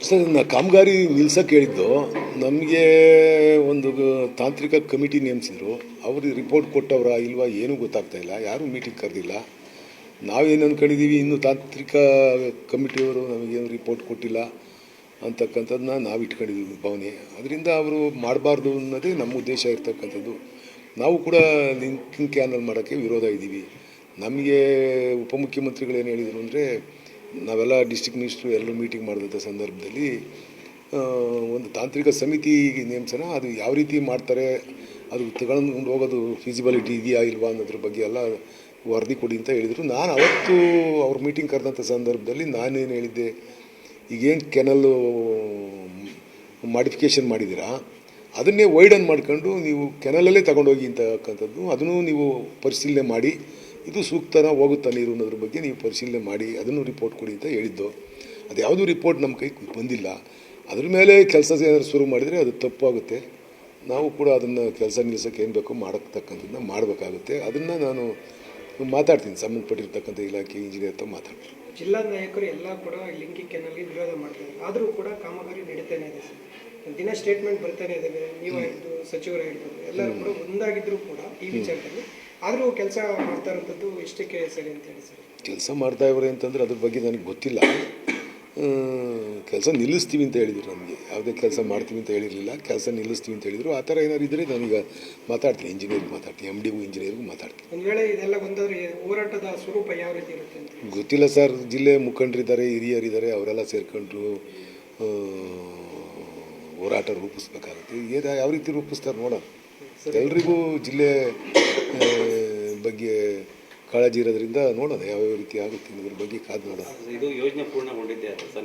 Sir, ಕಾಮಗಾರಿ ನಿಲ್ಸಕ್ಕೆ ಹೇಳಿದ್ದು ನಮಗೆ ಒಂದು ತಾಂತ್ರಿಕ ಕಮಿಟಿ ನೇಮಿಸಿದ್ರು. ಅವರು ರಿಪೋರ್ಟ್ ಕೊಟ್ಟವರ ಇಲ್ವಾ ಏನೂ ಗೊತ್ತಾಗ್ತಾ ಇಲ್ಲ. ಯಾರೂ ಮೀಟಿಂಗ್ ಕರೆದಿಲ್ಲ. ನಾವೇನು ಅಂದ್ಕೊಂಡಿದ್ದೀವಿ, ಇನ್ನೂ ತಾಂತ್ರಿಕ ಕಮಿಟಿಯವರು ನಮಗೇನು ರಿಪೋರ್ಟ್ ಕೊಟ್ಟಿಲ್ಲ ಅಂತಕ್ಕಂಥದ್ದನ್ನ ನಾವು ಇಟ್ಕೊಂಡಿದ್ದೀವಿ ಭಾವನೆ. ಅದರಿಂದ ಅವರು ಮಾಡಬಾರ್ದು ಅನ್ನೋದೇ ನಮ್ಮ ಉದ್ದೇಶ ಇರ್ತಕ್ಕಂಥದ್ದು. ನಾವು ಕೂಡ ಲಿಂಕಿಂಗ್ ಕ್ಯಾನಲ್ ಮಾಡೋಕ್ಕೆ ವಿರೋಧ ಇದ್ದೀವಿ. ನಮಗೆ ಉಪಮುಖ್ಯಮಂತ್ರಿಗಳು ಏನು ಹೇಳಿದರು ಅಂದರೆ, ನಾವೆಲ್ಲ ಡಿಸ್ಟ್ರಿಕ್ಟ್ ಮಿನಿಸ್ಟ್ರು ಎಲ್ಲರೂ ಮೀಟಿಂಗ್ ಮಾಡಿದಂಥ ಸಂದರ್ಭದಲ್ಲಿ ಒಂದು ತಾಂತ್ರಿಕ ಸಮಿತಿ ನೇಮಿಸೋಣ, ಅದು ಯಾವ ರೀತಿ ಮಾಡ್ತಾರೆ, ಅದು ತಗೊಂಡು ಹೋಗೋದು ಫೀಸಿಬಿಲಿಟಿ ಇದೆಯಾ ಇಲ್ವಾ ಅನ್ನೋದ್ರ ಬಗ್ಗೆ ಎಲ್ಲ ವರದಿ ಕೊಡಿ ಅಂತ ಹೇಳಿದರು. ನಾನು ಅವತ್ತು ಅವ್ರ ಮೀಟಿಂಗ್ ಕರೆದಂಥ ಸಂದರ್ಭದಲ್ಲಿ ನಾನೇನು ಹೇಳಿದ್ದೆ, ಈಗೇನು ಕೆನಲ್ಲು ಮಾಡಿಫಿಕೇಷನ್ ಮಾಡಿದ್ದೀರಾ ಅದನ್ನೇ ವೈಡನ್ ಮಾಡ್ಕೊಂಡು ನೀವು ಕೆನಲಲ್ಲೇ ತಗೊಂಡೋಗಿ ಅಂತಕ್ಕಂಥದ್ದು, ಅದನ್ನು ನೀವು ಪರಿಶೀಲನೆ ಮಾಡಿ, ಇದು ಸೂಕ್ತನ ಹೋಗುತ್ತಾ ನೀರು ಅನ್ನೋದ್ರ ಬಗ್ಗೆ ನೀವು ಪರಿಶೀಲನೆ ಮಾಡಿ ಅದನ್ನು ರಿಪೋರ್ಟ್ ಕೊಡಿ ಅಂತ ಹೇಳಿದ್ದು. ಅದು ಯಾವುದೂ ರಿಪೋರ್ಟ್ ನಮ್ಮ ಕೈಗೆ ಬಂದಿಲ್ಲ. ಅದ್ರ ಮೇಲೆ ಕೆಲಸ ಏನಾದರೂ ಶುರು ಮಾಡಿದರೆ ಅದು ತಪ್ಪಾಗುತ್ತೆ. ನಾವು ಕೂಡ ಅದನ್ನು ಕೆಲಸ ನಿಲ್ಲಿಸೋಕೆ ಏನು ಬೇಕೋ ಮಾಡತಕ್ಕಂಥದ್ದನ್ನ ಮಾಡಬೇಕಾಗುತ್ತೆ. ಅದನ್ನು ನಾನು ಮಾತಾಡ್ತೀನಿ, ಸಂಬಂಧಪಟ್ಟಿರ್ತಕ್ಕಂಥ ಇಲಾಖೆ ಇಂಜಿನಿಯರ್ ಹತ್ರ ಮಾತಾಡ್ತೀನಿ. ಜಿಲ್ಲಾ ನಾಯಕರು ಎಲ್ಲ ಕೂಡ ಲಿಂಕಿಂಗ್ ಕೆನಲ್ಗೆ ವಿರೋಧ ಮಾಡ್ತಾರೆ, ಆದರೂ ಕೂಡ ಕಾಮಗಾರಿ ನಡೀತಾನೆ ಇದೆ ಸರ್. ದಿನ ಸ್ಟೇಟ್ಮೆಂಟ್ ಬರ್ತಾನೆ ಇದ್ದಾವೆ, ನೀವು ಹೇಳ್ಬೋದು, ಸಚಿವರು ಹೇಳ್ಬೋದು, ಎಲ್ಲರೂ ಕೂಡ ಒಂದಾಗಿದ್ದರೂ ಕೂಡ ಈ ವಿಚಾರದಲ್ಲಿ ಆದರೂ ಕೆಲಸ ಮಾಡ್ತಾ ಇರೋಂಥದ್ದು ಎಷ್ಟಕ್ಕೆ ಸರಿ ಅಂತ ಹೇಳಿ ಸರ್. ಕೆಲಸ ಮಾಡ್ತಾ ಇವ್ರೆ ಅಂತಂದರೆ ಅದ್ರ ಬಗ್ಗೆ ನನಗೆ ಗೊತ್ತಿಲ್ಲ. ಕೆಲಸ ನಿಲ್ಲಿಸ್ತೀವಿ ಅಂತ ಹೇಳಿದರು ನಮಗೆ, ಯಾವುದೇ ಕೆಲಸ ಮಾಡ್ತೀವಿ ಅಂತ ಹೇಳಿರಲಿಲ್ಲ. ಕೆಲಸ ನಿಲ್ಲಿಸ್ತೀವಿ ಅಂತ ಹೇಳಿದರು. ಆ ಥರ ಏನಾದ್ರು ಇದ್ದರೆ ನಾನೀಗ ಮಾತಾಡ್ತೀನಿ, ಇಂಜಿನಿಯರ್ಗೆ ಮಾತಾಡ್ತೀನಿ, MDಗೂ ಇಂಜಿನಿಯರ್ಗೂ ಮಾತಾಡ್ತೀನಿ. ಒಂದು ವೇಳೆ ಇದೆಲ್ಲ ಒಂದಾದ್ರೆ ಹೋರಾಟದ ಸ್ವರೂಪ ಯಾವ ರೀತಿ ಇರುತ್ತೆ ಅಂತ ಗೊತ್ತಿಲ್ಲ ಸರ್. ಜಿಲ್ಲೆ ಮುಖಂಡರಿದ್ದಾರೆ, ಹಿರಿಯರಿದ್ದಾರೆ, ಅವರೆಲ್ಲ ಸೇರ್ಕೊಂಡು ಹೋರಾಟ ರೂಪಿಸ್ಬೇಕಾಗುತ್ತೆ. ಯಾವ ರೀತಿ ರೂಪಿಸ್ತಾರೆ ನೋಡೋಣ. ಎಲ್ರಿಗೂ ಜಿಲ್ಲೆ ಬಗ್ಗೆ ಕಾಳಜಿ ಇರೋದ್ರಿಂದ ನೋಡೋಣ ಯಾವ ರೀತಿ ಆಗುತ್ತೆ ಇದ್ರ ಬಗ್ಗೆ ಕಾದು ನೋಡೋಣ. ಇದು ಯೋಜನೆ ಪೂರ್ಣಗೊಂಡಿದೆ.